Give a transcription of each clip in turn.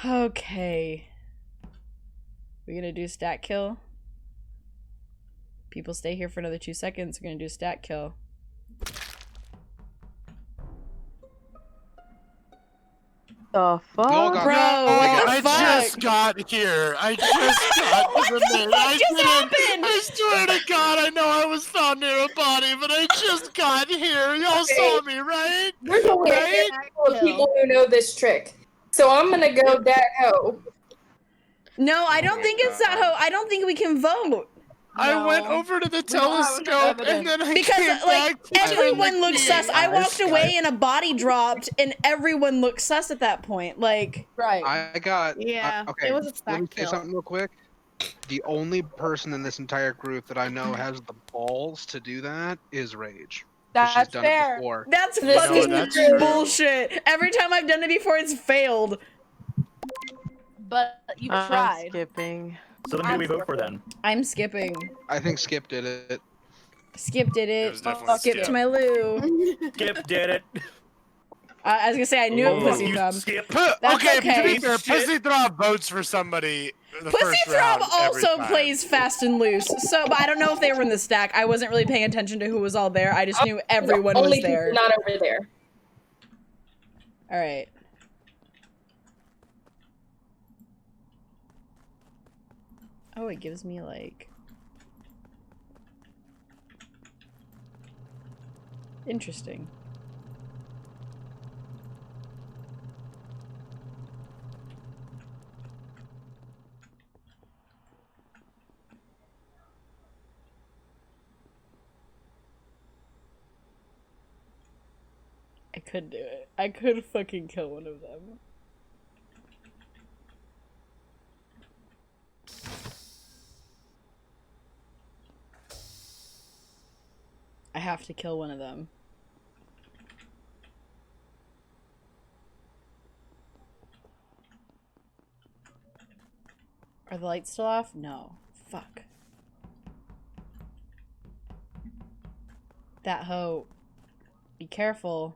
Okay. We're gonna do stat kill. People stay here for another 2 seconds. We're gonna do stat kill. The fuck? Bro, what the fuck? I just got here. I just got What to the the fuck just happened? I swear to God, I know I was found near a body, but I just got here. Y'all saw me, right? We're the way of people who know this trick. So I'm gonna go that hoe. No, I don't think it's that hoe. I don't think we can vote. I went over to the telescope and then I Because came like back to everyone looks sus. I walked Guys. away and a body dropped, and everyone looked sus at that point. Like, Right. I got. Yeah, okay. it was a Let stack me say kill. something real quick. The only person in this entire group that I know has the balls to do that is Rage. 'Cause she's That's done fair. it before. that's No, fucking that's true. bullshit. Every time I've done it before, it's failed. But you I'm tried. skipping. So then who do we vote for then? I'm skipping. I think Skip did it. Skip did It it. was definitely Skip Skip. to my loo. Skip did it. I was gonna say I knew it, Oh, Pussy you Thumb. Skip. That's okay, to okay. be fair, Pussy Throb votes for somebody the Pussy first Throb round every also time. plays fast and loose, so but I don't know if they were in the stack. I wasn't really paying attention to who was all there. I just knew everyone was Only there. people not over there. All right. Oh, it gives me like interesting. I could do it. I could fucking kill one of them. I have to kill one of them. Are the lights still off? No. Fuck. That hoe. Be careful.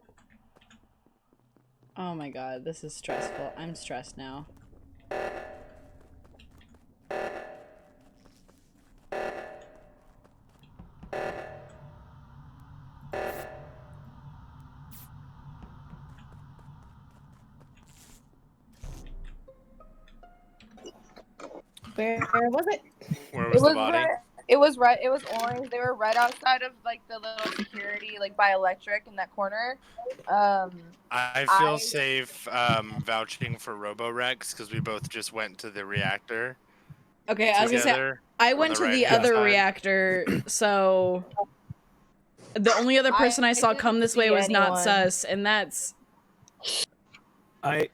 Oh my god, this is stressful. I'm stressed now. Where was it? Where was the body? It was right. It was orange. They were right outside of like the little security, like by electric in that corner. I feel safe vouching for Roborex because we both just went to the reactor. Okay, I was gonna say, together I on went the to the right-hand other side. reactor, so the only other person I saw didn't come this way see was not anyone. sus, and that's I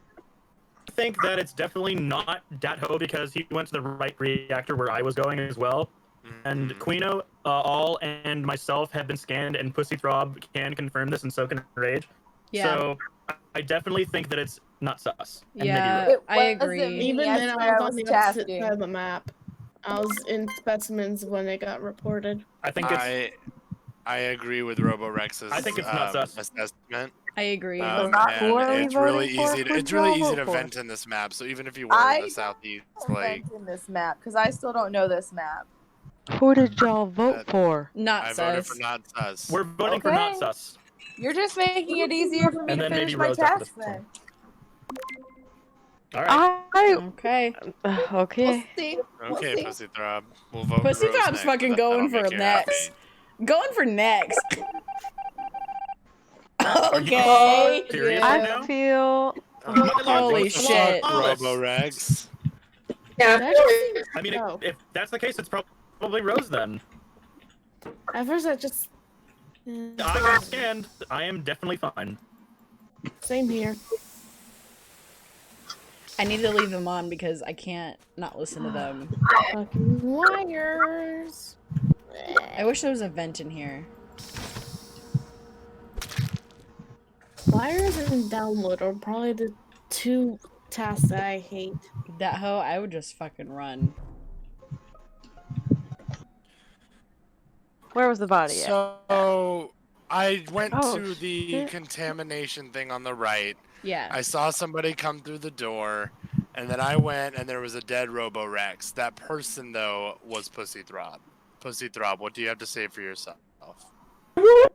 think that it's definitely not Datho because he went to the right reactor where I was going as well. And Quino, all and myself have been scanned, and Pussy Throb can confirm this, and so can Rage. yeah, So I definitely think that it's not sus. And maybe yeah, Rage. I wasn't agree. me. Even then, Yesterday I I was on was the opposite tasking. side of the map. I was in specimens when it got reported. I think it's. I agree with Roborex's I think it's not sus. assessment. I agree. And Who it's really easy. It's really easy to for? vent in this map. So even if you were in the southeast, like in this map because I still don't know this map. Who did y'all vote for? Not I voted sus. for not sus. We're voting for not Okay. sus. You're just making it easier for me And to then finish maybe my Rose after task this then. All right. Okay. Okay. See. Okay, see. Pussy Throb. We'll vote Pussy Rose Throb's next, fucking but going that'll for make you happy. next. Going for next. Are you Okay. serious I right now? feel. Holy What the shit. fuck, Roborex. Yeah. That just seems- I mean, Oh. if that's the case, it's probably Rose then. At first, I just. I got scanned. I am definitely fine. Same here. I need to leave them on because I can't not listen to them. Fucking wires. I wish there was a vent in here. Wires and download are probably the two tasks that I hate. That hoe, I would just fucking run. Where was the body at? So I went Oh, to the shit. contamination thing on the right. Yeah. I saw somebody come through the door, And then I went, and there was a dead Robo Rex. That person though was Pussy Throb. Pussy Throb, what do you have to say for yourself? What?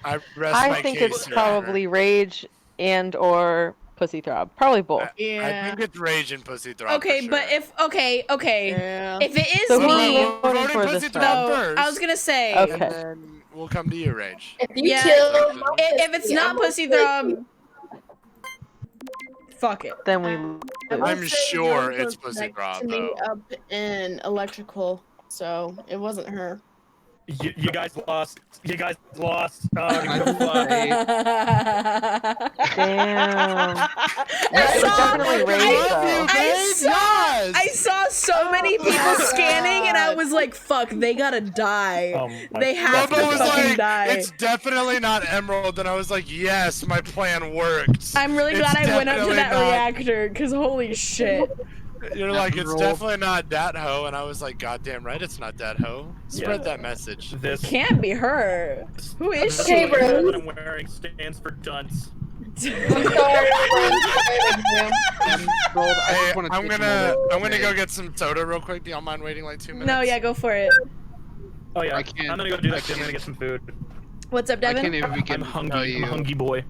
I rest my I think case, it's Your Honor. probably Rage and or Pussy Throb. Probably both. I Yeah. think it's Rage and Pussy Throb. Okay, for but sure. okay. Yeah. If it is So who me, are we voting voting for Pussy this Throb round? no, first. I was gonna say. Okay. And then we'll come to you, Rage. If you Yeah. kill If it's not Pussy Throb, fuck it. Then we. I'm sure Rose it's was Pussy next Throb, to me though. up in electrical, so it wasn't her. You guys lost. You guys lost. I Good luck. Damn. I It was saw- definitely Rage I love though. you, babe. Yes. I saw so many people my scanning, and I God. was like, "Fuck, they gotta die. Oh my They have Robo to was fucking like, die." it's definitely not Emerald, and I was like, yes, my plan worked. I'm really It's glad I went up to definitely that not- reactor, because holy shit. You're like, it's Emerald. definitely not Dat Ho, and I was like, goddamn right, it's not Dat Ho. Spread Yeah. that message. This. Can't be her. Who is this she? Okay, sweater Rose. that I'm wearing stands for dunce. I'm sorry. Emerald, I Hey, just wanna I'm take a gonna moment. go get some soda real quick. Do y'all mind waiting like 2 minutes? No, yeah, go for it. Oh yeah. I can't- I'm gonna go do I that. 'Cause I'm gonna can't- get some food. What's up, I Devin? can't even begin I'm to tell hungry. I'm a you. hungry boy.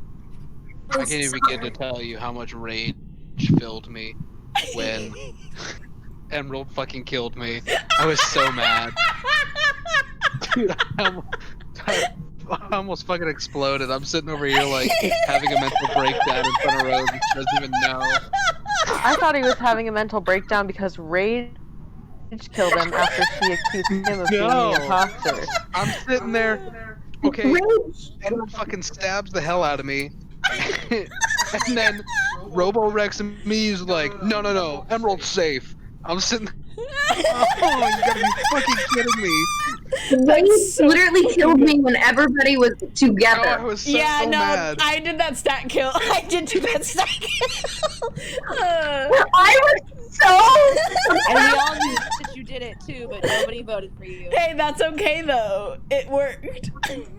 I can't even begin to tell you how much rage filled me when Emerald fucking killed me. I was so mad. Dude, I almost fucking exploded. I'm sitting over here like having a mental breakdown in front of Rose and she doesn't even know. I thought he was having a mental breakdown because Rage killed him after she accused him of being No. the imposter. I'm sitting there, okay, Emerald fucking stabs the hell out of me. And then Robo Rex and me is like, no, Emerald's safe. I'm sitting oh, you gotta be fucking kidding me. That's so literally killed me when everybody was Oh, I together. was so Yeah, no, mad. I did that stat kill. I did do that stat kill. I was so. And we all knew that you did it too, but nobody voted for you. Hey, that's okay though. It worked.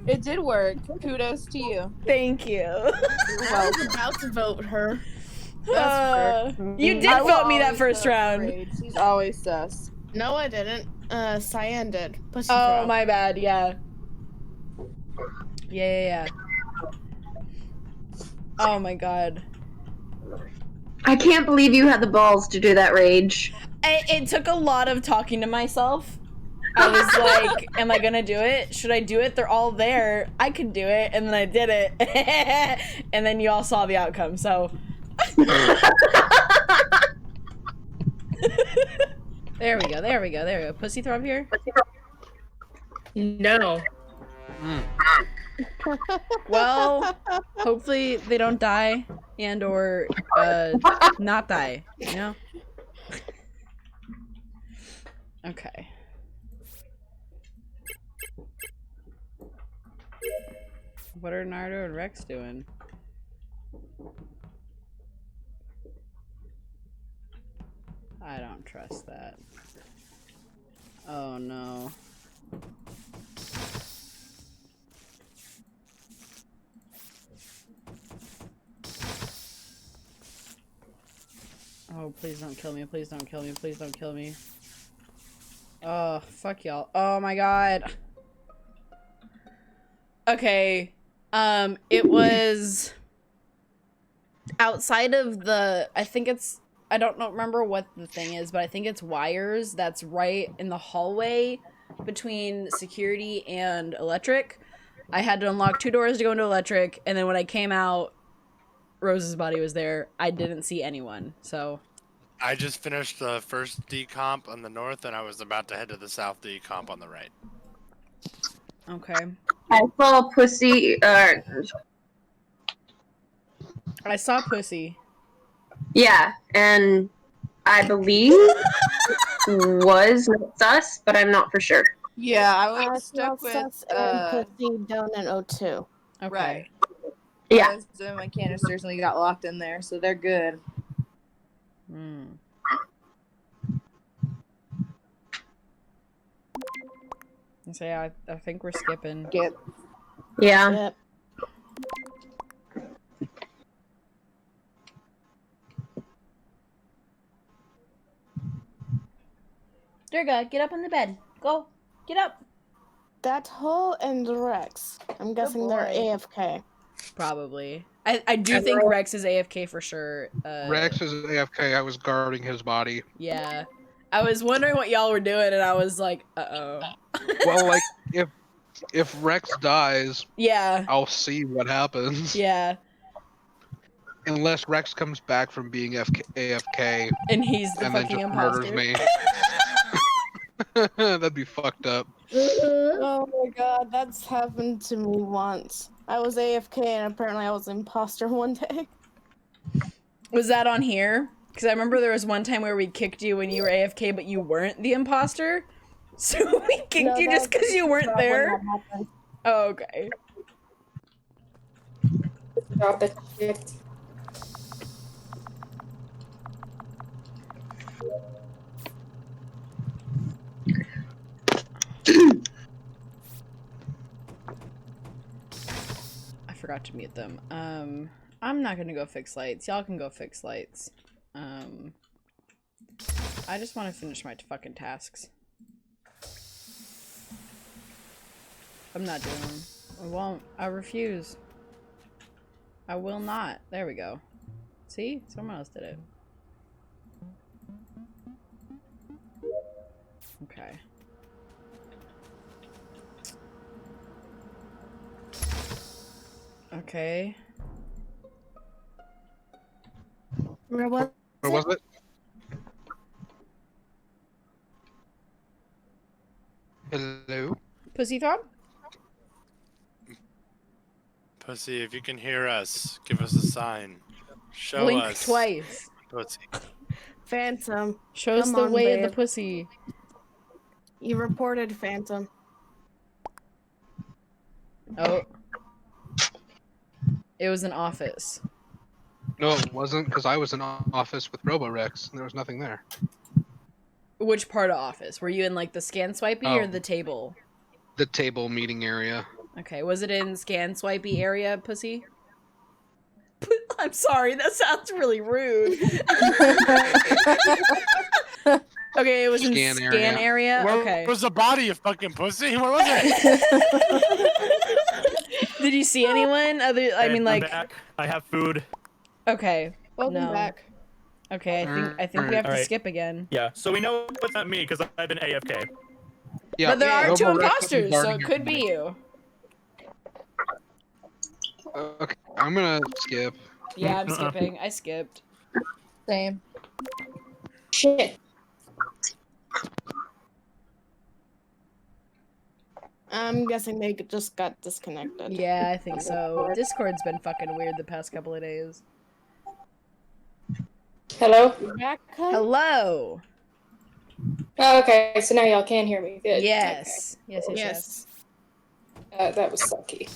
It did work. Kudos to you. Thank you. I was about to vote her. You did I will vote me that always first vote for round. Rage. She's always sus. No, I didn't. Cyan did. Pussy Oh, throb. my bad. Yeah. Yeah. Oh my god. I can't believe you had the balls to do that, Rage. It took a lot of talking to myself. I was like, am I gonna do it? Should I do it? They're all there. I could do it. And then I did it. And then you all saw the outcome, so. There we go. Pussy throb here? No. Well, hopefully they don't die and or not die, you know? Okay. What are Nardo and Rex doing? I don't trust that. Oh no. Oh, please don't kill me. Please don't kill me. Please don't kill me. Oh, fuck y'all. Oh my god. Okay. It was outside of the, I don't remember what the thing is, but I think it's wires that's right in the hallway between security and electric. I had to unlock 2 doors to go into electric, and then when I came out, Rose's body was there. I didn't see anyone, so. I just finished the first decomp on the north, and I was about to head to the south decomp on the right. Okay. I saw Pussy. I saw Pussy. Yeah, and I believe was sus, but I'm not for sure. Yeah, I was stuck with Pussy down in O2. Okay. right. Yeah. So my canisters and we got locked in there, so they're good. Hmm. So yeah, I think we're skipping. Get Yeah. Yep. Durga, get up on the bed. Go. Get up. That hole and Rex. I'm guessing they're boy. AFK. Probably. I do think Rex is AFK for sure. Rex is AFK. I was guarding his body. Yeah. I was wondering what y'all were doing, and I was like, uh-oh. Well, like, if Rex dies, Yeah. I'll see what happens. Yeah. Unless Rex comes back from being AFK And he's the and then fucking just imposter. murders me. That'd be fucked up. Oh my god, that's happened to me once. I was AFK and apparently I was imposter one day. Was that on here? Because I remember there was one time where we kicked you when you were AFK, but you weren't the imposter. So we kicked No, you that just because was you weren't not when there. that happened. Oh, okay. Drop it. Shit. I forgot to mute them. I'm not gonna go fix lights. Y'all can go fix lights. I just want to finish my fucking tasks. I'm not doing them. I won't. I refuse. I will not. There we go. See? Someone else did it. Okay. Okay. Where was Where was it? Hello? Pussy throb? Pussy, if you can hear us, give us a sign. Show Blink us. twice. Pussy. Phantom? Show us Come the on, way of babe. the pussy. You reported Phantom. Oh. It was an office. No, it wasn't, because I was in office with Roborex, and there was nothing there. Which part of office? Were you in like the scan swipey or Oh. the table? The table meeting area. Okay, was it in scan swipey area, pussy? I'm sorry, that sounds really rude. Okay, it was in Scan scan area. Where Okay. was the body, you fucking pussy? Where was it? Did you see anyone? I mean, I'm like, back. I have food. okay. Welcome No. back. Okay, I think we have to Alright. skip again. Yeah, so we know it's not me because I've been AFK. Yeah, But there are two Roborex was imposters, so guarding it could be everybody. you. Okay, I'm gonna skip. Yeah, I'm skipping. I skipped. Same. Shit. I'm guessing they just got disconnected. Yeah, I think so. Discord's been fucking weird the past couple of days. Hello? You back, huh? Hello. Oh, okay, so now y'all can hear me. Good. Yes. Yes. Yes. Okay. That was sucky.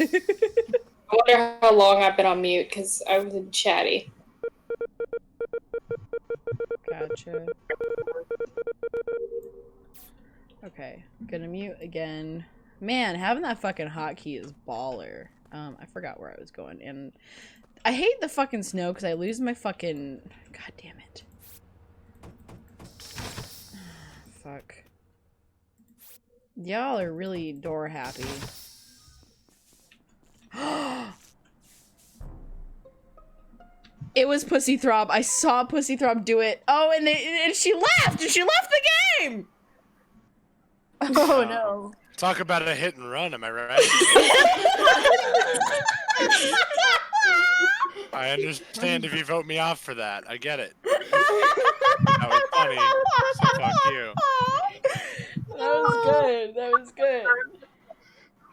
I wonder how long I've been on mute because I was in chatty. Gotcha. Okay, gonna mute again. Man, having that fucking hotkey is baller. I forgot where I was going, and I hate the fucking snow because I lose my fucking. God damn it. Fuck. Y'all are really door happy. It was Pussy Throb. I saw Pussy Throb do it. Oh, and she left! And she left the game! Oh no. Talk about a hit and run, am I right? I understand if you vote me off for that. I get it. That was funny. So fuck you. That was good. That was good. Phantom,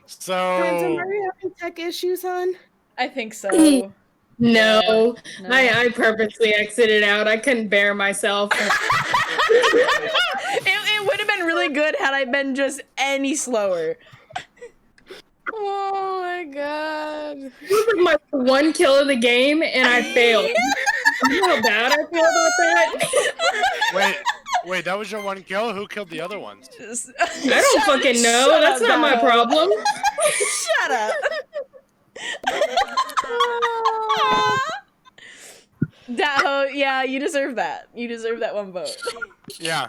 So are you having tech issues, hon? I think so. No, No. I purposely exited out. I couldn't bear myself. It would have been really good had I been just any slower. Oh my god. This was my one kill of the game, and I failed. You know how bad I feel about that? wait, that was your one kill? Who killed the other ones? I don't fucking know. That's not my problem. Shut up. Daho, yeah, you deserve that. You deserve that one vote. Yeah.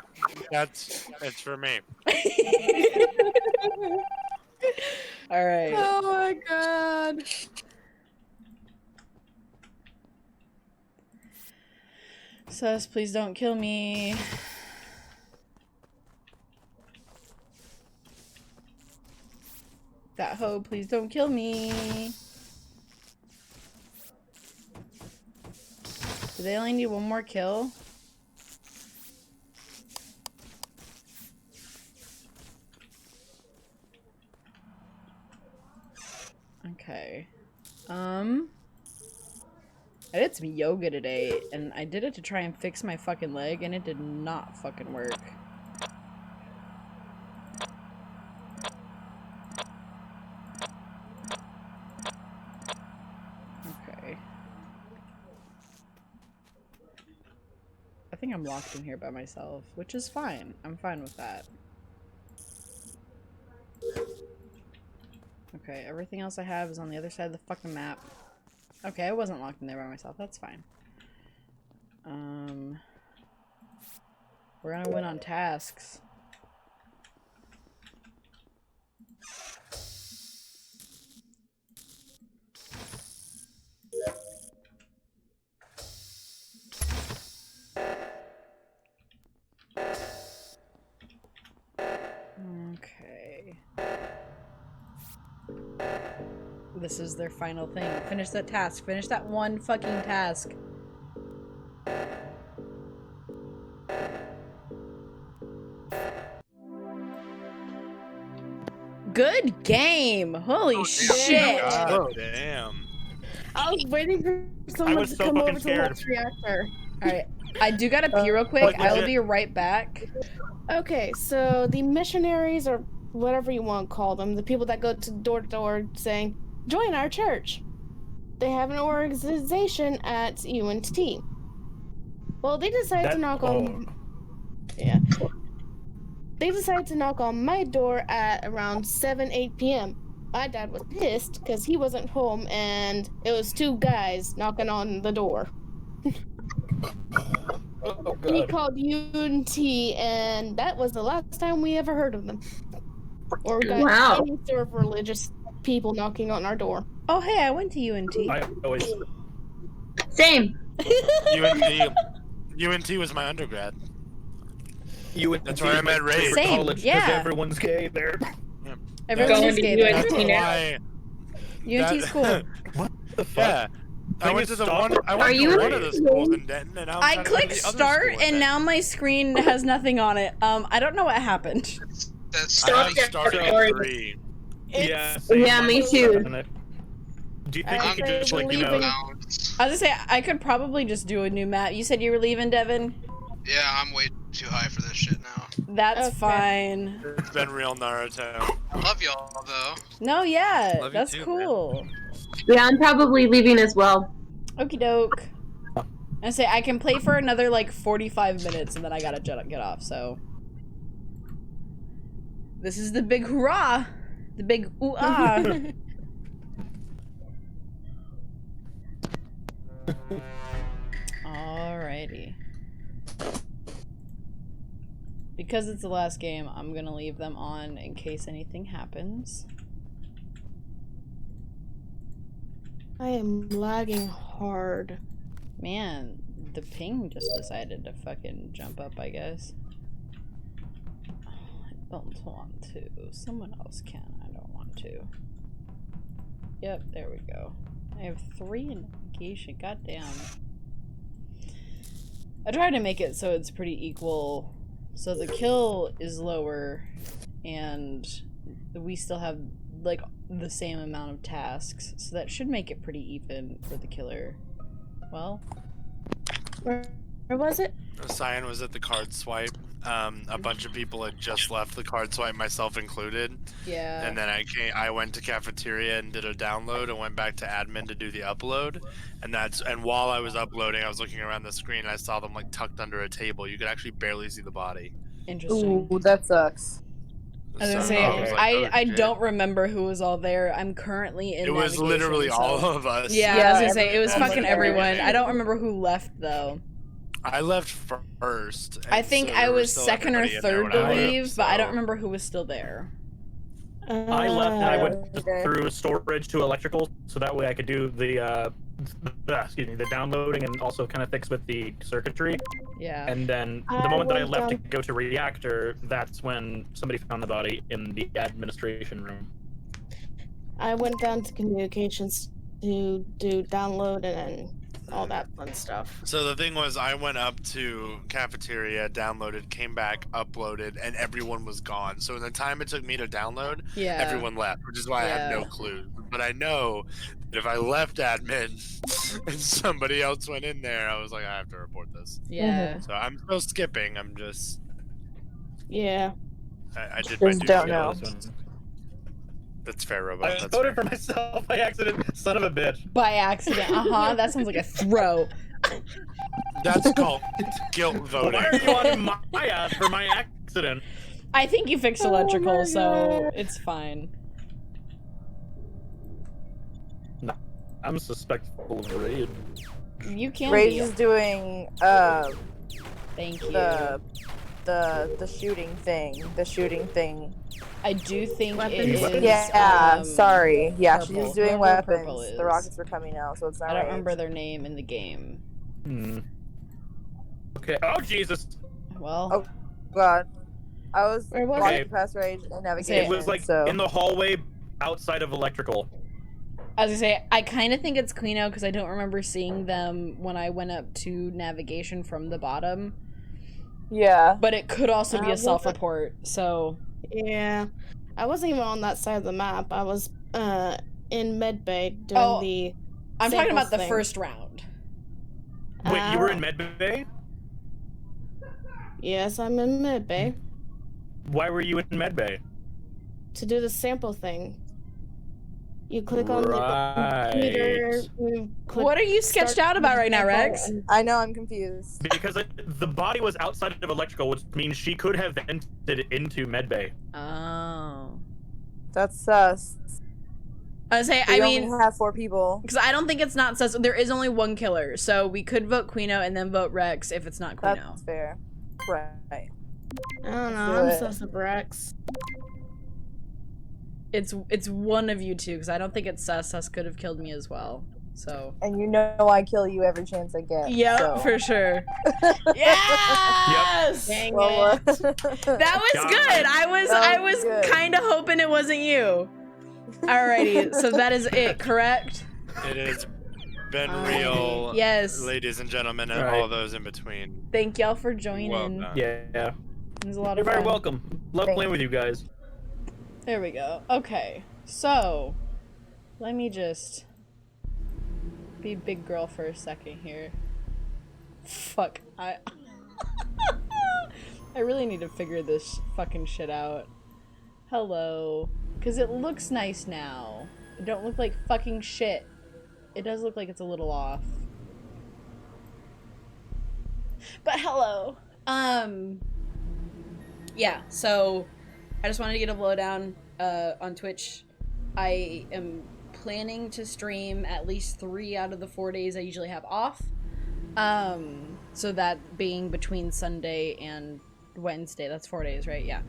It's for me. All right. Oh my god. Sus, please don't kill me. That hoe, please don't kill me. Do they only need one more kill? Okay. I did some yoga today, and I did it to try and fix my fucking leg, and it did not fucking work. Okay. I think I'm locked in here by myself, which is fine. I'm fine with that. Okay, everything else I have is on the other side of the fucking map. Okay, I wasn't locked in there by myself. That's fine. We're gonna win on tasks. Okay. This is their final thing. Finish that task. Finish that one fucking task. Good game! Holy shit! God damn. I was waiting for someone to come over to the next reactor. Alright, I do gotta pee real quick. I will be right back. Okay, so the missionaries, or whatever you want to call them, the people that go door to door saying, join our church. They have an organization at UNT. Well, they decided to knock on... Yeah. They decided to knock on my door at around 8 p.m. My dad was pissed because he wasn't home, and it was two guys knocking on the door. Oh, He called UNT, and that was the last time we ever heard of them. Or got any sort of religious people knocking on our door. Oh, hey, I went to UNT. I always... Same. UNT was my undergrad. That's where I met Ray. Same, College, yeah. Everyone's gay there. Everyone is gay there. That's why... UNT's cool. What the fuck? Yeah. I went to one of the schools in Denton, and I clicked start, and now my screen has nothing on it. I don't know what happened. I started at 3. Yeah, me too. Do you think you could just, like, you know... I was gonna say, I could probably just do a new map. You said you were leaving, Devin? Yeah, I'm way too high for this shit now. That's fine. It's been real Naruto. I love y'all, though. No, yeah, Love you that's too, cool. Yeah, I'm probably leaving as well. Okie doke. I say I can play for another like 45 minutes and then I gotta get off, so. This is the big hurrah! The big ooh-ah! Alrighty. Because it's the last game, I'm gonna leave them on in case anything happens. I am lagging hard. Man, the ping just decided to fucking jump up, I guess. I don't want to. Someone else can. I don't want to. Yep, there we go. I have 3 in navigation. Goddamn. I tried to make it so it's pretty equal. So the kill is lower, and we still have like the same amount of tasks. So that should make it pretty even for the killer. Well, where was it? Cyan was at the card swipe. A bunch of people had just left the card swipe, myself included. Yeah. And then I went to cafeteria and did a download and went back to admin to do the upload. And while I was uploading, I was looking around the screen and I saw them like tucked under a table. You could actually barely see the body. Interesting. Ooh, that sucks. I was gonna So say, I was like, I shit. don't remember who was all there. I'm currently in It was navigation, literally so- all of us. Yeah, I was gonna say, it was everyone. fucking everyone. I don't remember who left, though. I left first. I and think so I there was still second or everybody in there third when to I left, leave, but I don't so- remember who was still there. I left and I went Okay. through storage to electrical, so that way I could do the downloading and also kind of fix with the circuitry. Yeah. And then the I moment that I went left to down- go to reactor, that's when somebody found the body in the administration room. I went down to communications to do download and all that fun stuff. So the thing was, I went up to cafeteria, downloaded, came back, uploaded, and everyone was gone. So in the time it took me to download, Yeah. everyone left, which is why I have no Yeah. clue. But I know that if I left admin and somebody else went in there, I was like, I have to report this. Yeah. So I'm still skipping. I'm just, Yeah. I did my Just duty. don't know. That's fair, Robo. I That's voted fair. for myself by accident. Son of a bitch. By accident. That sounds like a throw. That's called guilt voting. Why are you on my ass for my accident? I think you fixed Oh electrical, my so God. it's fine. No, I'm suspectful of raid. You can Rage be. is doing Thank you. the shooting thing. The shooting thing. I do think it Weapons. is. Yeah, sorry. Yeah, purple. she's doing Whoever purple weapons. is. The rockets were coming out, so it's not I don't Rage. remember their name in the game. Okay. Oh Jesus! Well, Oh God, I was Where was walking it? past Rage and navigation. It was like so. in the hallway outside of electrical. I was gonna say, I kind of think it's Quino because I don't remember seeing them when I went up to navigation from the bottom. Yeah. But it could also be a well, self-report, so... Yeah. I wasn't even on that side of the map. I was in medbay doing the I'm talking about the thing. first round. Wait, you were in medbay? Yes, I'm in medbay Why were you in medbay? to do the sample thing. You click on the Right. computer. You click What are you sketched start out about right now, sample, Rex? and- I know, I'm confused. Because the body was outside of electrical, which means she could have entered into medbay. Oh. That's sus. I was say, We I only mean... have 4 people. Because I don't think it's not sus. There is only one killer, so we could vote Quino and then vote Rex if it's not Quino. That's fair. Right. I don't know. Do I'm it. sus of Rex. It's one of you two, because I don't think it's sus. Sus could have killed me as well, so... And you know I kill you every chance I get. Yep, so. for sure. Yes! Dang Well, it. That was God. good. I was good. kind of hoping it wasn't you. Alrighty, so that is it, correct? It has been real, Yes. ladies and gentlemen, and Right. all those in between. Thank y'all for joining. Well done. Yeah. It was a lot You're of very fun. welcome. Love Thanks. playing with you guys. There we go. Okay, so let me just be big girl for a second here. Fuck, I really need to figure this fucking shit out. Hello, because it looks nice now. It don't look like fucking shit. It does look like it's a little off. But hello. Yeah, so I just wanted to get a lowdown on Twitch. I am planning to stream at least 3 out of the 4 days I usually have off. So that being between Sunday and Wednesday. That's 4 days, right? Yeah.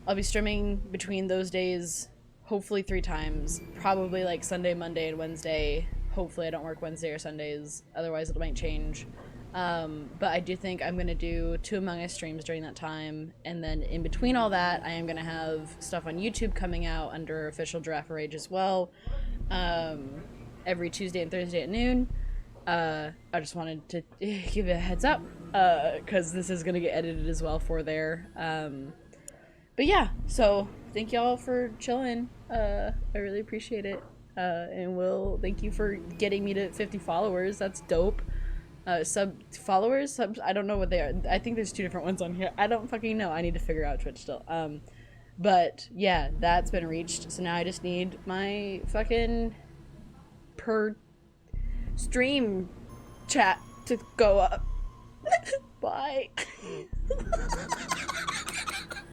I'll be streaming between those days, hopefully 3 times. Probably like Sunday, Monday, and Wednesday. Hopefully I don't work Wednesday or Sundays. Otherwise it might change. But I do think I'm gonna do 2 Among Us streams during that time, and then in between all that, I am gonna have stuff on YouTube coming out under Official Giraffe Rage as well, every Tuesday and Thursday at noon. I just wanted to give it a heads up, because this is gonna get edited as well for there. But yeah, so thank y'all for chilling. I really appreciate it. And thank you for getting me to 50 followers. That's dope. Subs, I don't know what they are. I think there's 2 different ones on here. I don't fucking know. I need to figure out Twitch still. But yeah, that's been reached. So now I just need my fucking per stream chat to go up. Bye.